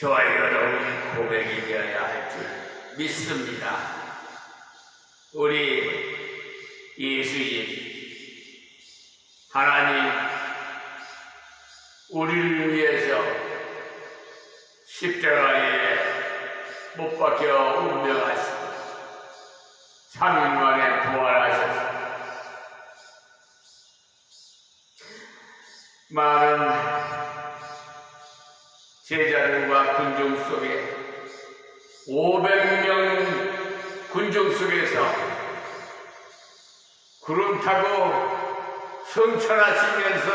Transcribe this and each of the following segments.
저와 여러분이 고백이 되어야 할 줄 믿습니다. 우리 예수님, 하나님, 우리를 위해서 십자가에 못 박혀 운명하시고 3일 만에 부활하셨습니다. 많은 제자들과 군중 속에 500명 군중 속에서 구름 타고 성천하시면서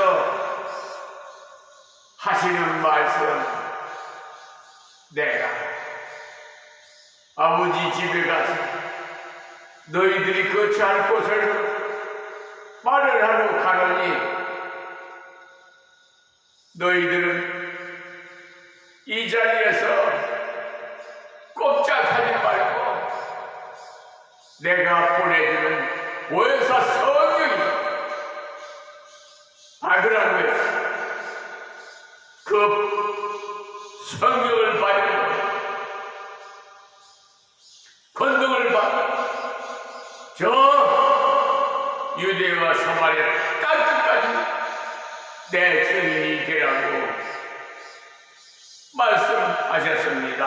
하시는 말씀, 내가 아버지 집에 가서 너희들이 거처할 곳을 말을 하고 가노니 너희들은 이 자리에서 꼼짝하지 말고 내가 보내주는 보혜사 성령이 받으라고 했어. 그 성령을 받으면 권능을 받아 저 유대와 사마리아 땅끝까지 내 증인이 되라고 말씀하셨습니다.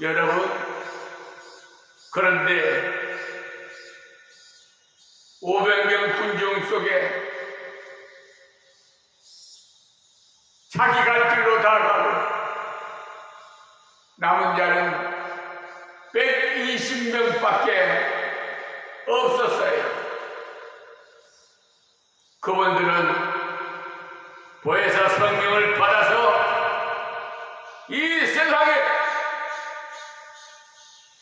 여러분, 그런데 500명 군중 속에 자기 갈 길로 다 가고 남은 자는 120명밖에 없었어요. 그분들은 보혜사 성령을 받아서 이 세상에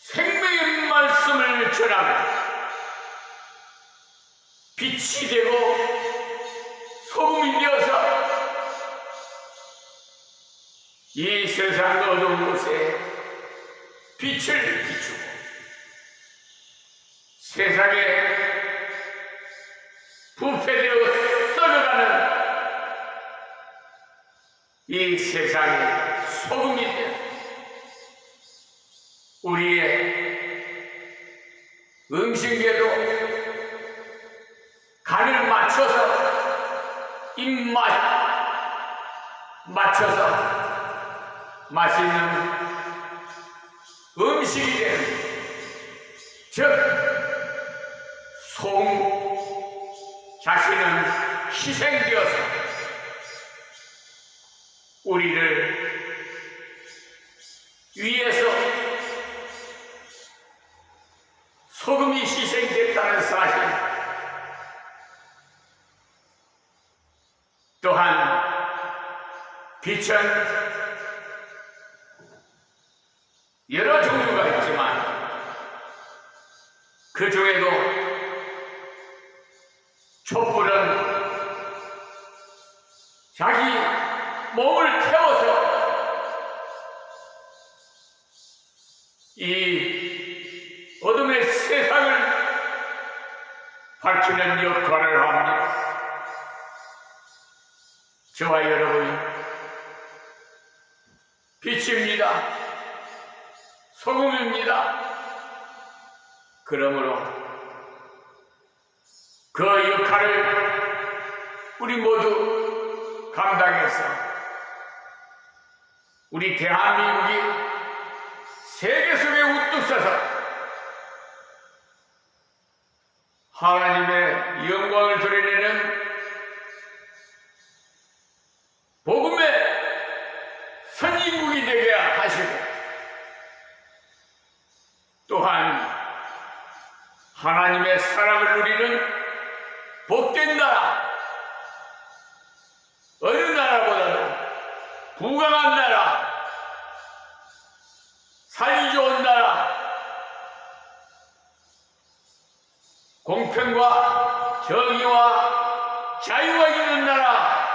생명의 말씀을 전하고 빛이 되고 소금이 되어서 이 세상 어두운 곳에 빛을 비추고 세상에 부패되어 썩어가는 이 세상의 소금이 되어 우리의 음식에도 간을 맞춰서 입맛 맞춰서 맛있는 음식이 되는 즉 소금 자신은 희생되어서 우리를 위해서 소금이 희생됐다는 사실, 또한 빛은 여러 종류가 있지만 그 중에도 촛불은 자기 몸을 태워서 이 어둠의 세상을 밝히는 역할을 합니다. 저와 여러분이 빛입니다. 소금입니다. 그러므로 그 역할을 우리 모두 감당해서 우리 대한민국이 세계 속에 우뚝 서서 하나님의 영광을 드러내는 복음의 선진국이 되게 하시고 또한 하나님의 사랑을 누리는 복된 나라, 어느 나라보다도 부강한 나라, 살기 좋은 나라, 공평과 정의와 자유가 있는 나라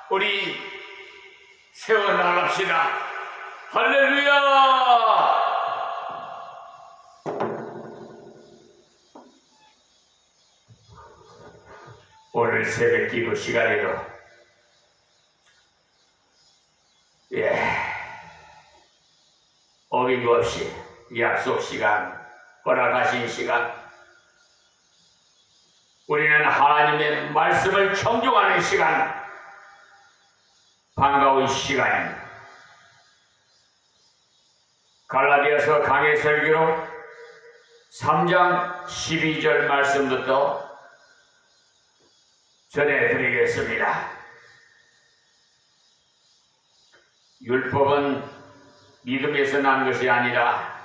우리 세워나갑시다. 할렐루야! 오늘 새벽 기도 시간에도 어김없이 약속 시간, 허락하신 시간, 우리는 하나님의 말씀을 청중하는 시간, 반가운 시간입니다. 갈라디아서 강해 설교로 3장 12절 말씀부터 전해드리겠습니다. 율법은 믿음에서 난 것이 아니라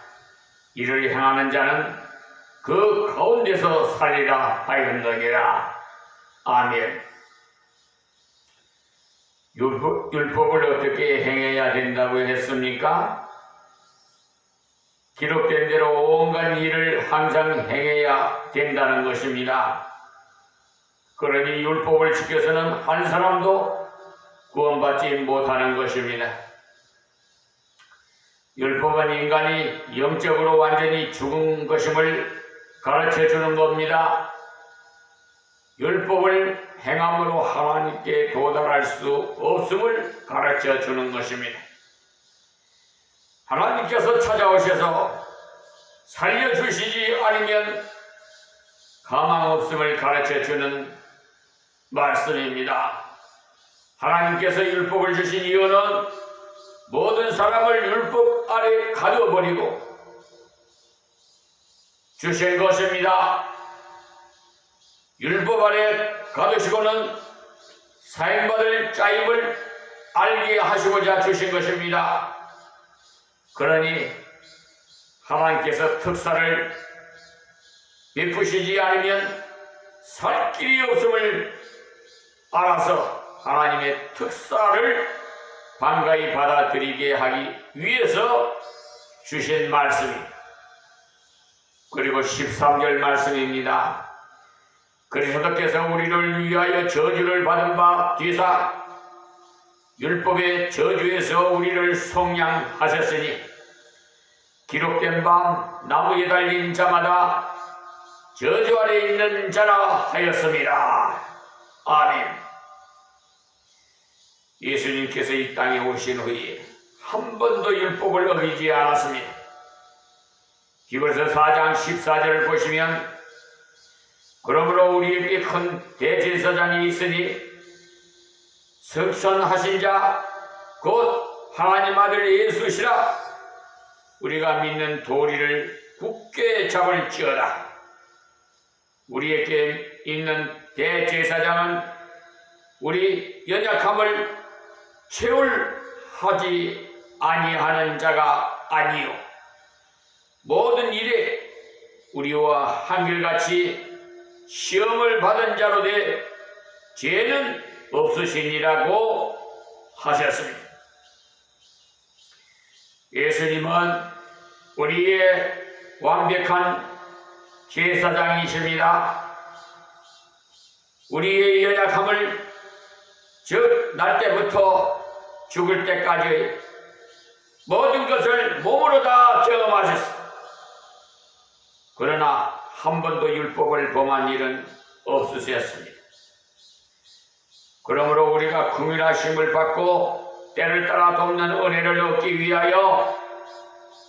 이를 행하는 자는 그 가운데서 살리라 하였느니라. 아멘. 율법을 어떻게 행해야 된다고 했습니까? 기록된 대로 온갖 일을 항상 행해야 된다는 것입니다. 그러니 율법을 지켜서는 한 사람도 구원받지 못하는 것입니다. 율법은 인간이 영적으로 완전히 죽은 것임을 가르쳐주는 겁니다. 율법을 행함으로 하나님께 도달할 수 없음을 가르쳐주는 것입니다. 하나님께서 찾아오셔서 살려주시지 않으면 가망 없음을 가르쳐주는 말씀입니다. 하나님께서 율법을 주신 이유는 모든 사람을 율법 아래 가두어버리고 주신 것입니다. 율법 아래 가두시고는 사형받을 짜임을 알게 하시고자 주신 것입니다. 그러니 하나님께서 특사를 베푸시지 않으면 살 길이 없음을 알아서 하나님의 특사를 반가이 받아들이게 하기 위해서 주신 말씀입니다. 그리고 13절 말씀입니다. 그리스도께서 우리를 위하여 저주를 받은 바 뒤사 율법의 저주에서 우리를 속량하셨으니 기록된 바 나무에 달린 자마다 저주 아래 있는 자라 하였습니다. 아멘. 예수님께서 이 땅에 오신 후에 한 번도 율법을 어기지 않았습니다. 히브리서 4장 14절을 보시면 그러므로 우리에게 큰 대제사장이 있으니 성천하신 자 곧 하나님 아들 예수시라. 우리가 믿는 도리를 굳게 잡을지어다. 우리에게 있는 대제사장은 우리 연약함을 채울하지 아니하는 자가 아니요 모든 일에 우리와 한결같이 시험을 받은 자로 돼 죄는 없으시니라고 하셨습니다. 예수님은 우리의 완벽한 제사장이십니다. 우리의 연약함을 즉 날 때부터 죽을 때까지 모든 것을 몸으로 다 경험하셨습니다. 그러나 한 번도 율법을 범한 일은 없으셨습니다. 그러므로 우리가 긍휼하심을 받고 때를 따라 돕는 은혜를 얻기 위하여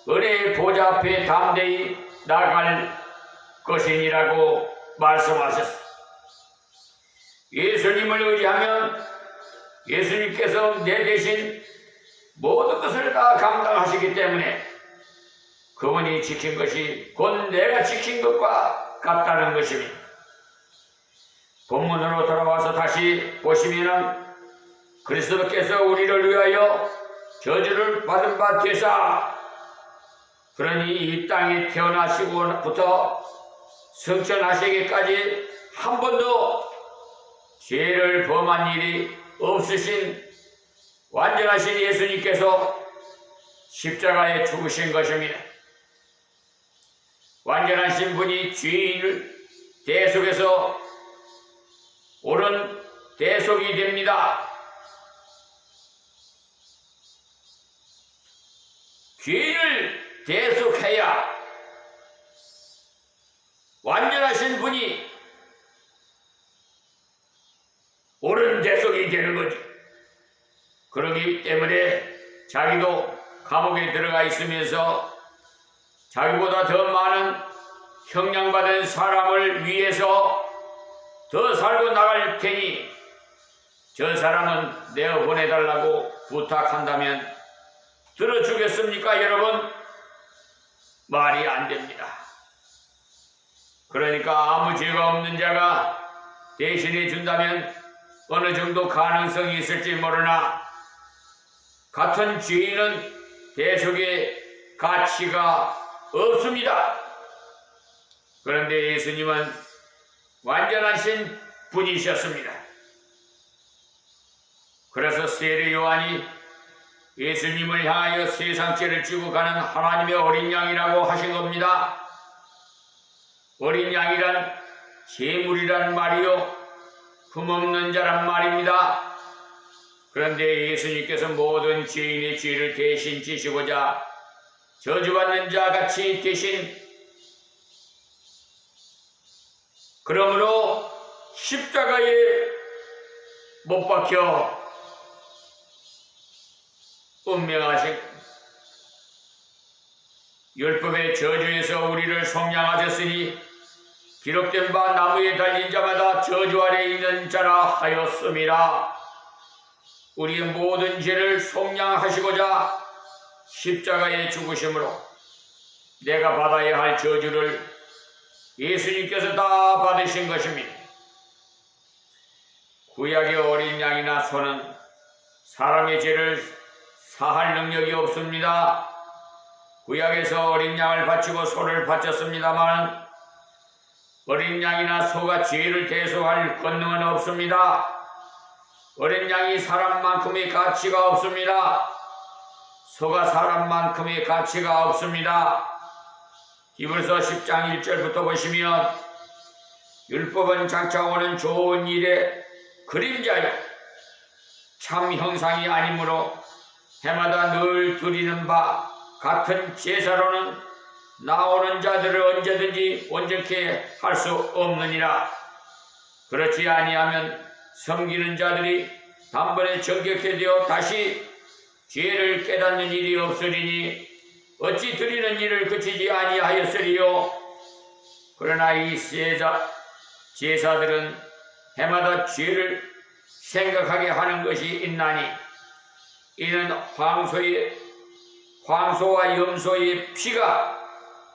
은혜의 보좌 앞에 담대히 나갈 것이니라고 말씀하셨습니다. 예수님을 의지하면 예수님께서 내 대신 모든 것을 다 감당하시기 때문에 그분이 지킨 것이 곧 내가 지킨 것과 같다는 것입니다. 본문으로 돌아와서 다시 보시면은 그리스도께서 우리를 위하여 저주를 받은 바 되사 그러니 이 땅에 태어나시고부터 성천하시기까지 한 번도 죄를 범한 일이 없으신 완전하신 예수님께서 십자가에 죽으신 것입니다. 완전하신 분이 죄인을 대속해서 옳은 대속이 됩니다. 죄인을 대속해야 완전하신 분이 옳은 대속이 되는 거죠. 그러기 때문에 자기도 감옥에 들어가 있으면서 자기보다 더 많은 형량받은 사람을 위해서 더 살고 나갈 테니 저 사람은 내어 보내달라고 부탁한다면 들어주겠습니까, 여러분? 말이 안 됩니다. 그러니까 아무 죄가 없는 자가 대신해 준다면 어느 정도 가능성이 있을지 모르나 같은 죄인은 대속의 가치가 없습니다. 그런데 예수님은 완전하신 분이셨습니다. 그래서 세례 요한이 예수님을 향하여 세상 죄를 지고 가는 하나님의 어린 양이라고 하신 겁니다. 어린 양이란 제물이란 말이요, 흠없는 자란 말입니다. 그런데 예수님께서 모든 죄인의 죄를 대신 지시고자 저주받는 자 같이 대신, 그러므로 십자가에 못 박혀 운명하신 율법의 저주에서 우리를 속량하셨으니 기록된 바 나무에 달린 자마다 저주 아래 있는 자라 하였음이라. 우리의 모든 죄를 속량하시고자 십자가에 죽으심으로 내가 받아야 할 저주를 예수님께서 다 받으신 것입니다. 구약의 어린 양이나 소는 사람의 죄를 사할 능력이 없습니다. 구약에서 어린 양을 바치고 소를 바쳤습니다만 어린 양이나 소가 죄를 대속할 권능은 없습니다. 어린 양이 사람만큼의 가치가 없습니다. 소가 사람만큼의 가치가 없습니다. 히브리서 10장 1절부터 보시면 율법은 장차 오는 좋은 일의 그림자요 참 형상이 아니므로 해마다 늘 드리는 바 같은 제사로는 나오는 자들을 언제든지 온전케 할 수 없느니라. 그렇지 아니하면 섬기는 자들이 단번에 정결케 되어 다시 죄를 깨닫는 일이 없으리니 어찌 드리는 일을 그치지 아니하였으리요. 그러나 이 제사들은 해마다 죄를 생각하게 하는 것이 있나니 이는 황소와 염소의 피가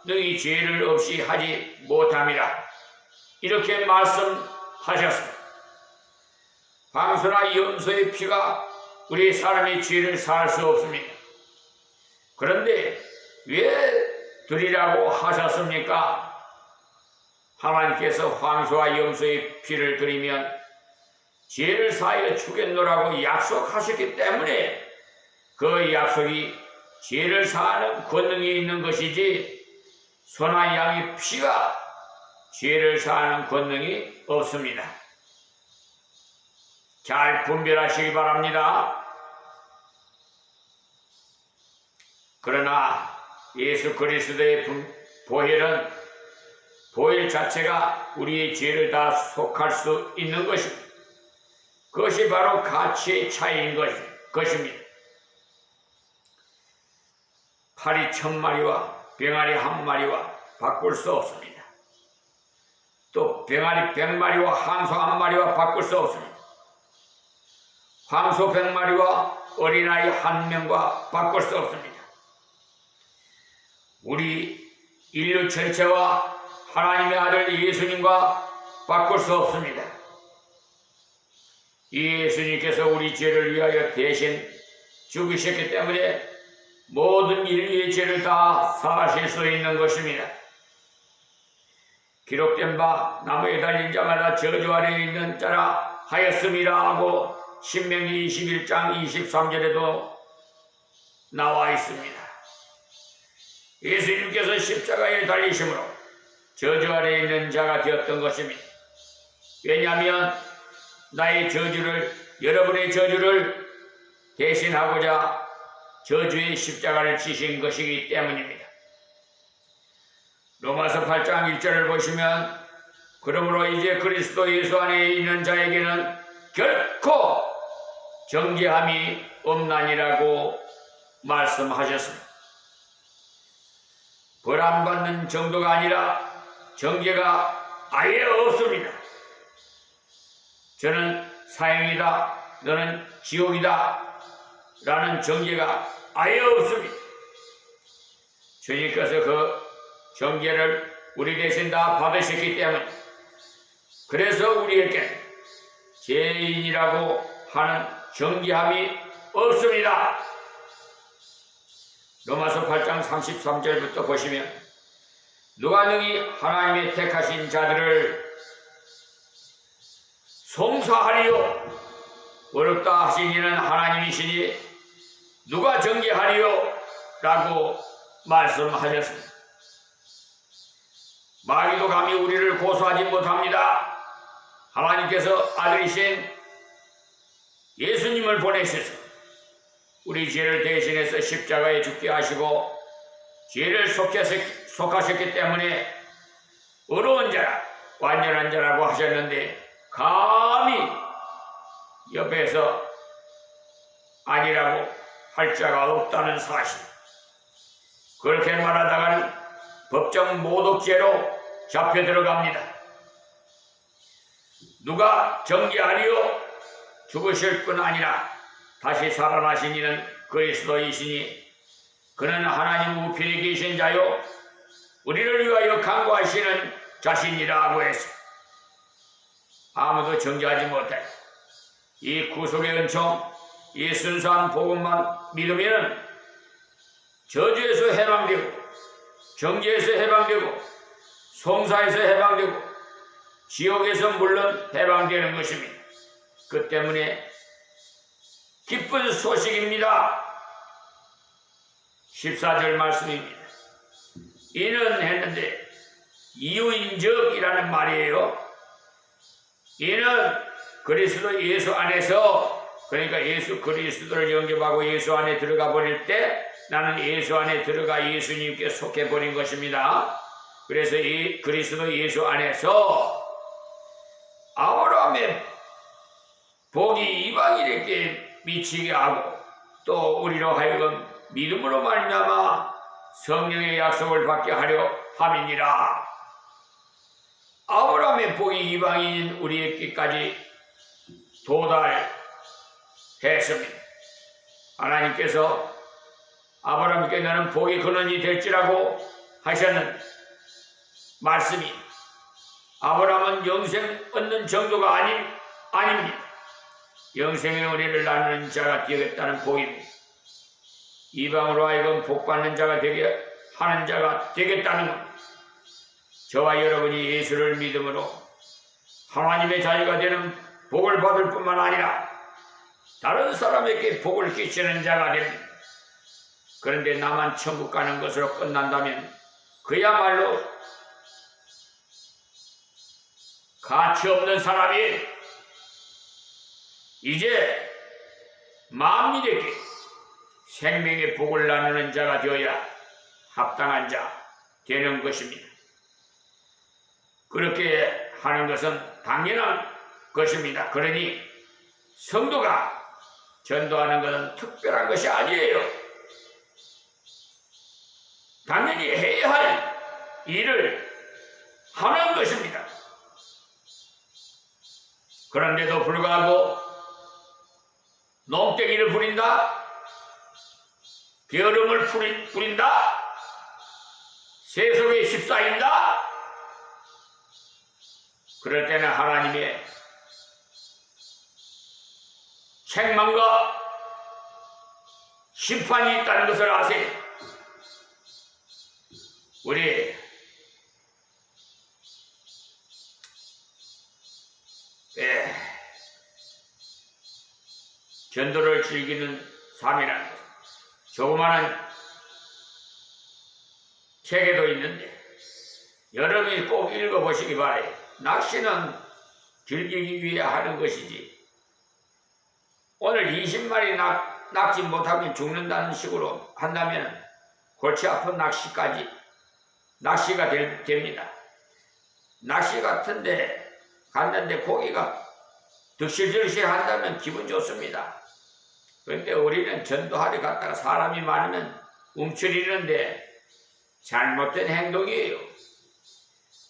능히 죄를 없이 하지 못함이라. 이렇게 말씀하셨습니다. 황소나 염소의 피가 우리 사람의 죄를 사할 수 없습니다. 그런데 왜 드리라고 하셨습니까? 하나님께서 황소와 염소의 피를 드리면 죄를 사하여 주겠노라고 약속하셨기 때문에 그 약속이 죄를 사하는 권능이 있는 것이지 소나 양의 피가 죄를 사하는 권능이 없습니다. 잘 분별하시기 바랍니다. 그러나 예수 그리스도의 보혈은 보혈 자체가 우리의 죄를 다 속할 수 있는 것입니다. 그것이 바로 가치의 차이인 것입니다. 파리 1000마리와 병아리 1마리와 바꿀 수 없습니다. 또 병아리 100마리와 황소 1마리와 바꿀 수 없습니다. 황소 100마리와 어린아이 1명과 바꿀 수 없습니다. 우리 인류 전체와 하나님의 아들 예수님과 바꿀 수 없습니다. 예수님께서 우리 죄를 위하여 대신 죽으셨기 때문에 모든 인류의 죄를 다 사하실 수 있는 것입니다. 기록된 바 나무에 달린 자마다 저주 아래에 있는 자라 하였음이라 하고 신명기 21장 23절에도 나와 있습니다. 예수님께서 십자가에 달리심으로 저주 아래에 있는 자가 되었던 것입니다. 왜냐하면 나의 저주를, 여러분의 저주를 대신하고자 저주의 십자가를 지신 것이기 때문입니다. 로마서 8장 1절을 보시면 그러므로 이제 그리스도 예수 안에 있는 자에게는 결코 정죄함이 없나니라고 말씀하셨습니다. 벌 안 받는 정도가 아니라 정죄가 아예 없습니다. 저는 사형이다, 너는 지옥이다 라는 정죄가 아예 없습니다. 주님께서 그 정죄를 우리 대신 다 받으셨기 때문에, 그래서 우리에게 죄인이라고 하는 정죄함이 없습니다. 로마서 8장 33절부터 보시면, 누가 능히 하나님의 택하신 자들을 송사하리요? 어렵다 하신 이는 하나님이시니 누가 정죄하리요? 라고 말씀하셨습니다. 마귀도 감히 우리를 고소하지 못합니다. 하나님께서 아들이신 예수님을 보내셔서 우리 죄를 대신해서 십자가에 죽게 하시고 죄를 속하셨기 때문에 어려운 자라, 완전한 자라고 하셨는데, 감히 옆에서 아니라고 할 자가 없다는 사실, 그렇게 말하다가는 법정 모독죄로 잡혀 들어갑니다. 누가 정죄하리요? 죽으실 뿐 아니라 다시 살아나신 이는 그리스도이시니 그는 하나님 우편에 계신 자요 우리를 위하여 강구하시는 자신이라고 했어. 아무도 정죄하지 못해. 이 구속의 은총, 이 순수한 복음만 믿으면 저주에서 해방되고, 정죄에서 해방되고, 송사에서 해방되고, 지옥에서 물론 해방되는 것입니다. 그 때문에 기쁜 소식입니다. 14절 말씀입니다. 이는 했는데 이유인적이라는 말이에요. 이는 그리스도 예수 안에서, 그러니까 예수 그리스도를 영접하고 예수 안에 들어가 버릴 때 나는 예수 안에 들어가 예수님께 속해 버린 것입니다. 그래서 이 그리스도 예수 안에서 아브라함의 복이 이방인에게 미치게 하고, 또 우리로 하여금 믿음으로 말미암아 성령의 약속을 받게 하려 함이니라. 아브라함의 복이 이방인인 우리에게까지 도달했습니다. 하나님께서 아브라함께 너는 복의 근원이 될지라고 하셨는 말씀이, 아브라함은 영생 얻는 정도가 아닙니다. 영생의 은혜를 나누는 자가 되겠다는 복입니다. 이방으로 하여금 복받는 자가 되게 하는 자가 되겠다는 것. 저와 여러분이 예수를 믿음으로 하나님의 자녀가 되는 복을 받을 뿐만 아니라 다른 사람에게 복을 끼치는 자가 됩니다. 그런데 나만 천국 가는 것으로 끝난다면 그야말로 가치 없는 사람이 이제 만민에게 생명의 복을 나누는 자가 되어야 합당한 자 되는 것입니다. 그렇게 하는 것은 당연한 것입니다. 그러니 성도가 전도하는 것은 특별한 것이 아니에요. 당연히 해야 할 일을 하는 것입니다. 그런데도 불구하고 농땡이를 부린다, 게으름을 부린다, 세속에 휩싸인다. 그럴 때는 하나님의 책망과 심판이 있다는 것을 아세요. 우리 전도를 즐기는 삶이라는 것, 조그마한 책에도 있는데 여러분이 꼭 읽어보시기 바라요. 낚시는 즐기기 위해 하는 것이지, 오늘 20마리 낚지 못하면 죽는다는 식으로 한다면 골치 아픈 낚시가 됩니다. 낚시 같은데 갔는데 고기가 득실득실 한다면 기분 좋습니다. 그런데 우리는 전도하러 갔다가 사람이 많으면 움츠리는데 잘못된 행동이에요.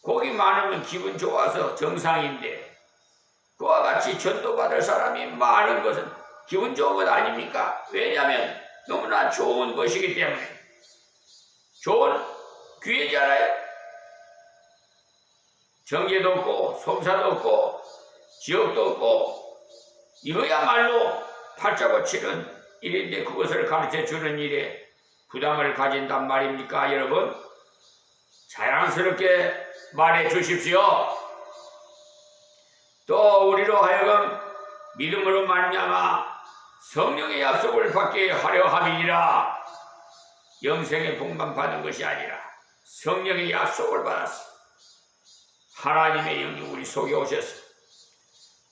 거기 많으면 기분 좋아서 정상인데 그와 같이 전도받을 사람이 많은 것은 기분 좋은 것 아닙니까? 왜냐하면 너무나 좋은 것이기 때문에. 좋은 기회잖아요. 정계도 없고 솜사도 없고 지역도 없고 이거야말로 팔자 고치는 일인데 그것을 가르쳐주는 일에 부담을 가진단 말입니까 여러분? 자랑스럽게 말해 주십시오. 또 우리로 하여금 믿음으로 말미암아 성령의 약속을 받게 하려 함이니라. 영생의 복만 받은 것이 아니라 성령의 약속을 받았어. 하나님의 영이 우리 속에 오셔서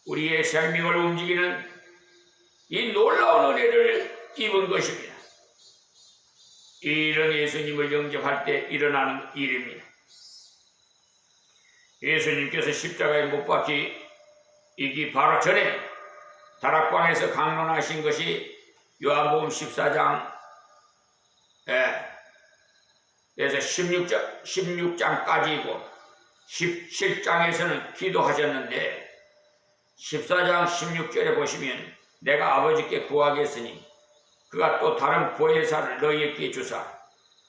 우리의 생명을 움직이는 이 놀라운 은혜를 입은 것입니다. 이런 예수님을 영접할 때 일어나는 일입니다. 예수님께서 십자가에 못 박히기 바로 전에 다락방에서 강론하신 것이 요한복음 14장 에서 16장까지이고 17장에서는 기도하셨는데 14장 16절에 보시면 내가 아버지께 구하겠으니 그가 또 다른 보혜사를 너희에게 주사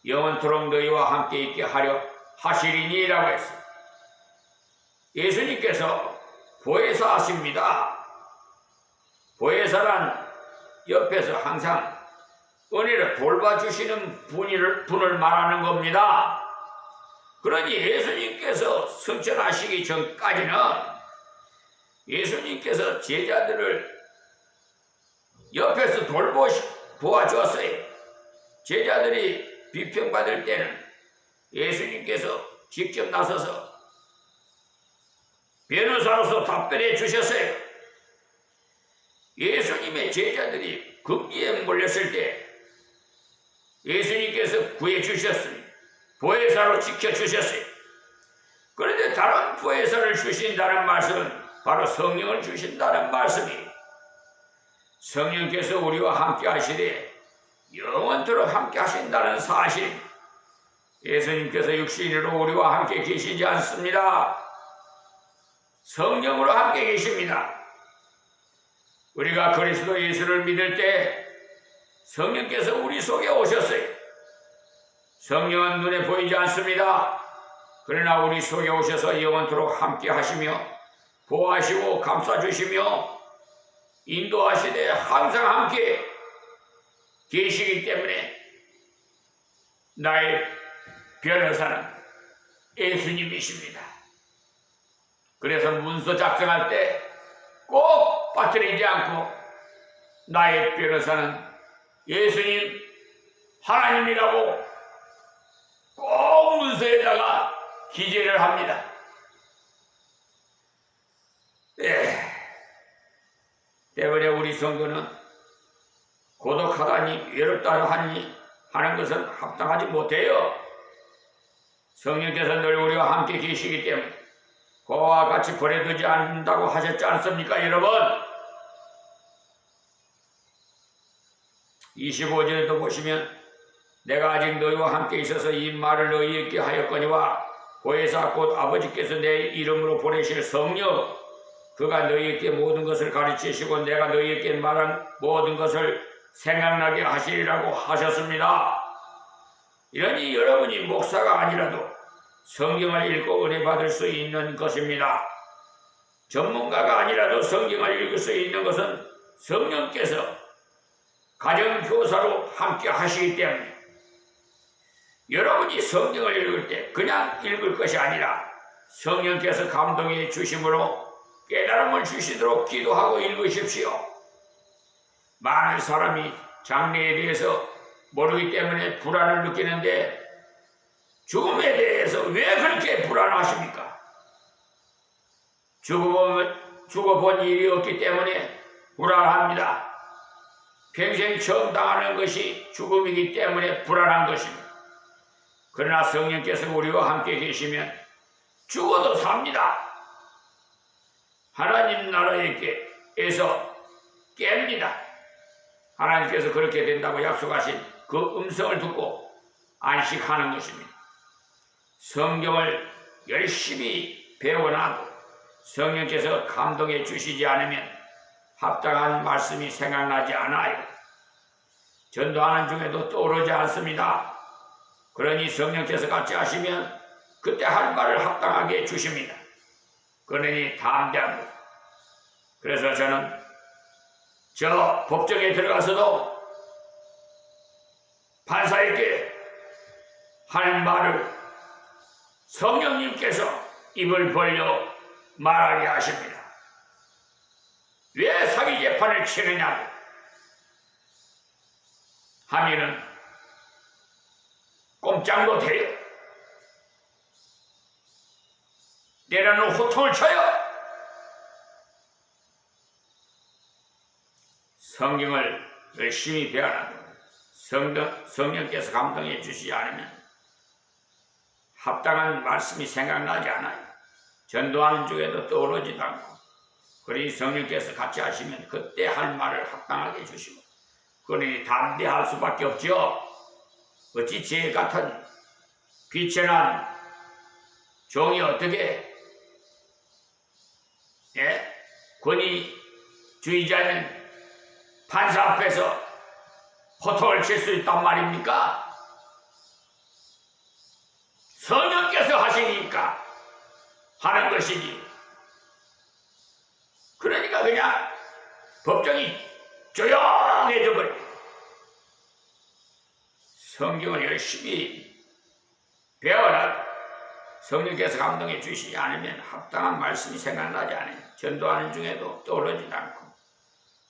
영원토록 너희와 함께 있게 하려 하시리니 라고 했어요. 예수님께서 보혜사 하십니다. 보혜사란 옆에서 항상 은혜를 돌봐주시는 분을 말하는 겁니다. 그러니 예수님께서 승천하시기 전까지는 예수님께서 제자들을 옆에서 도와주었어요. 제자들이 비평받을 때는 예수님께서 직접 나서서 변호사로서 답변해 주셨어요. 예수님의 제자들이 금기에 몰렸을 때 예수님께서 구해주셨으니 보혜사로 지켜주셨어요. 그런데 다른 보혜사를 주신다는 말씀은 바로 성령을 주신다는 말씀이 성령께서 우리와 함께 하시되 영원토록 함께 하신다는 사실. 예수님께서 육신으로 우리와 함께 계시지 않습니다. 성령으로 함께 계십니다. 우리가 그리스도 예수를 믿을 때 성령께서 우리 속에 오셨어요. 성령은 눈에 보이지 않습니다. 그러나 우리 속에 오셔서 영원토록 함께 하시며 보호하시고 감싸주시며 인도하시되 항상 함께 계시기 때문에 나의 변호사는 예수님이십니다. 그래서 문서 작성할 때 꼭 빠뜨리지 않고 나의 변호사는 예수님 하나님이라고 꼭 문서에다가 기재를 합니다. 때문에 우리 성도는 고독하다니 외롭다 하니 하는 것은 합당하지 못해요. 성령께서 늘 우리와 함께 계시기 때문에 그와 같이 버려두지 않는다고 하셨지 않습니까 여러분? 25절에도 보시면 내가 아직 너희와 함께 있어서 이 말을 너희에게 하였거니와 보혜사 곧 아버지께서 내 이름으로 보내실 성령 그가 너희에게 모든 것을 가르치시고 내가 너희에게 말한 모든 것을 생각나게 하시리라고 하셨습니다. 이러니 여러분이 목사가 아니라도 성경을 읽고 은혜 받을 수 있는 것입니다. 전문가가 아니라도 성경을 읽을 수 있는 것은 성령께서 가정교사로 함께 하시기 때문에 여러분이 성경을 읽을 때 그냥 읽을 것이 아니라 성령께서 감동해 주심으로 깨달음을 주시도록 기도하고 읽으십시오. 많은 사람이 장래에 대해서 모르기 때문에 불안을 느끼는데 죽음에 대해서 왜 그렇게 불안하십니까? 죽어본 일이 없기 때문에 불안합니다. 평생 처음 당하는 것이 죽음이기 때문에 불안한 것입니다. 그러나 성령께서 우리와 함께 계시면 죽어도 삽니다. 하나님 나라에게서 깹니다. 하나님께서 그렇게 된다고 약속하신 그 음성을 듣고 안식하는 것입니다. 성경을 열심히 배워놔도 성령께서 감동해 주시지 않으면 합당한 말씀이 생각나지 않아요. 전도하는 중에도 떠오르지 않습니다. 그러니 성령께서 같이 하시면 그때 할 말을 합당하게 주십니다. 그러니 담대한 것. 그래서 저는 저 법정에 들어가서도 판사에게 할 말을 성령님께서 입을 벌려 말하게 하십니다. 왜 사기 재판을 치느냐고 하면은 꼼짝 못해요. 내려는 호통을 쳐요. 성경을 열심히 배워놔도 성령께서 감동해 주시지 않으면 합당한 말씀이 생각나지 않아요. 전도하는 중에도 떠오르지도 않고, 그러니 성령께서 같이 하시면 그때 할 말을 합당하게 해주시고, 그러니 담대할 수밖에 없죠. 어찌 제 같은 비천한 종이 어떻게 권위주의자는 판사 앞에서 호통을 칠 수 있단 말입니까? 성령께서 하시니까 하는 것이지. 그러니까 그냥 법정이 조용해져 버려. 성경을 열심히 배워라. 성령께서 감동해 주시지 않으면 합당한 말씀이 생각나지 않아요. 전도하는 중에도 떠오르지도 않고.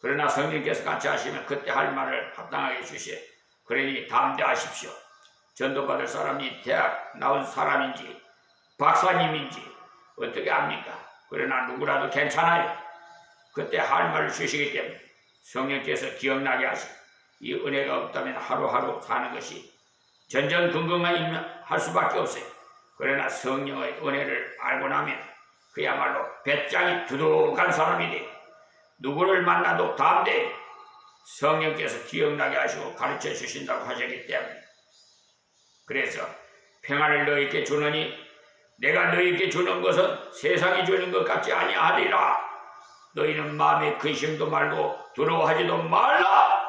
그러나 성령께서 같이 하시면 그때 할 말을 합당하게 주시오. 그러니 담대하십시오. 전도받을 사람이 대학 나온 사람인지 박사님인지 어떻게 압니까? 그러나 누구라도 괜찮아요. 그때 할 말을 주시기 때문에 성령께서 기억나게 하시고, 이 은혜가 없다면 하루하루 사는 것이 전전긍긍만 할 수밖에 없어요. 그러나 성령의 은혜를 알고 나면 그야말로 배짱이 두둑한 사람이 돼. 누구를 만나도 담대해. 성령께서 기억나게 하시고 가르쳐 주신다고 하셨기 때문에. 그래서 평안을 너희에게 주느니 내가 너희에게 주는 것은 세상이 주는 것 같지 아니하리라. 너희는 마음에 근심도 말고 두려워하지도 말라.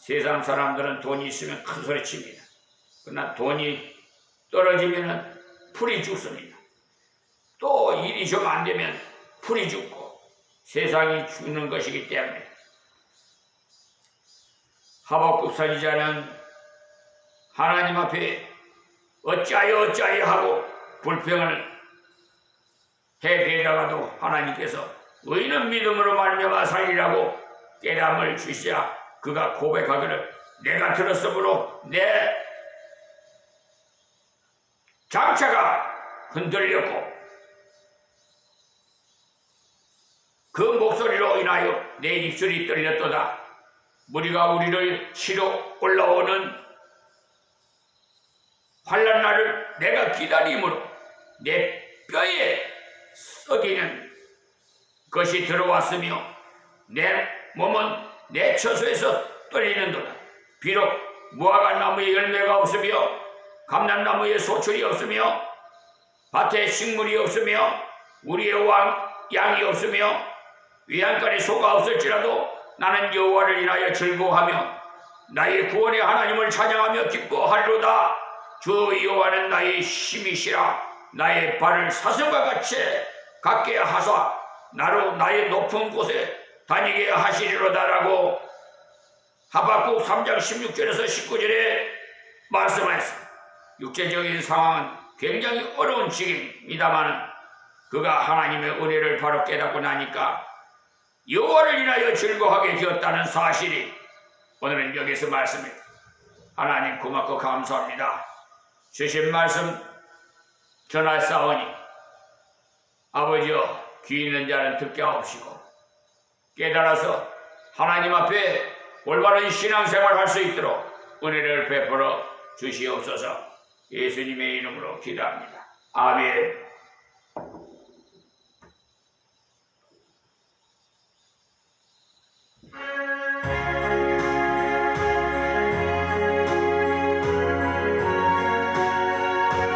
세상 사람들은 돈이 있으면 큰 소리 칩니다. 그러나 돈이 떨어지면 풀이 죽습니다. 또 일이 좀 안 되면 풀이 죽고 세상이 죽는 것이기 때문에 하박국 선지자는 하나님 앞에 어찌하여 하고 불평을 해대다가도 하나님께서 의인은 믿음으로 말미암아 살리라고 깨달음을 주시자 그가 고백하기를 내가 들었으므로 내 장차가 흔들렸고 그 목소리로 인하여 내 입술이 떨렸도다. 무리가 우리를 치러 올라오는 환난 날을 내가 기다림으로 내 뼈에 썩이는 것이 들어왔으며 내 몸은 내 처소에서 떨리는도다. 비록 무화과 나무에 열매가 없으며 감람나무에 소출이 없으며 밭에 식물이 없으며 우리의 양이 없으며 외양간에 소가 없을지라도 나는 여호와를 인하여 즐거워하며 나의 구원의 하나님을 찬양하며 기뻐하리로다. 주 여호와는 나의 힘이시라. 나의 발을 사슴과 같이 갖게 하사 나로 나의 높은 곳에 다니게 하시리로다라고 하박국 3장 16절에서 19절에 말씀하였습니다. 육체적인 상황은 굉장히 어려운 지경입니다만 그가 하나님의 은혜를 바로 깨닫고 나니까 여호와를 인하여 즐거워하게 되었다는 사실이 오늘은 여기서 말씀입니다. 하나님 고맙고 감사합니다. 주신 말씀 전하사오니 아버지여 귀 있는 자는 듣게 하옵시고 깨달아서 하나님 앞에 올바른 신앙생활 할 수 있도록 은혜를 베풀어 주시옵소서. 예수님의 이름으로 기도합니다. 아멘.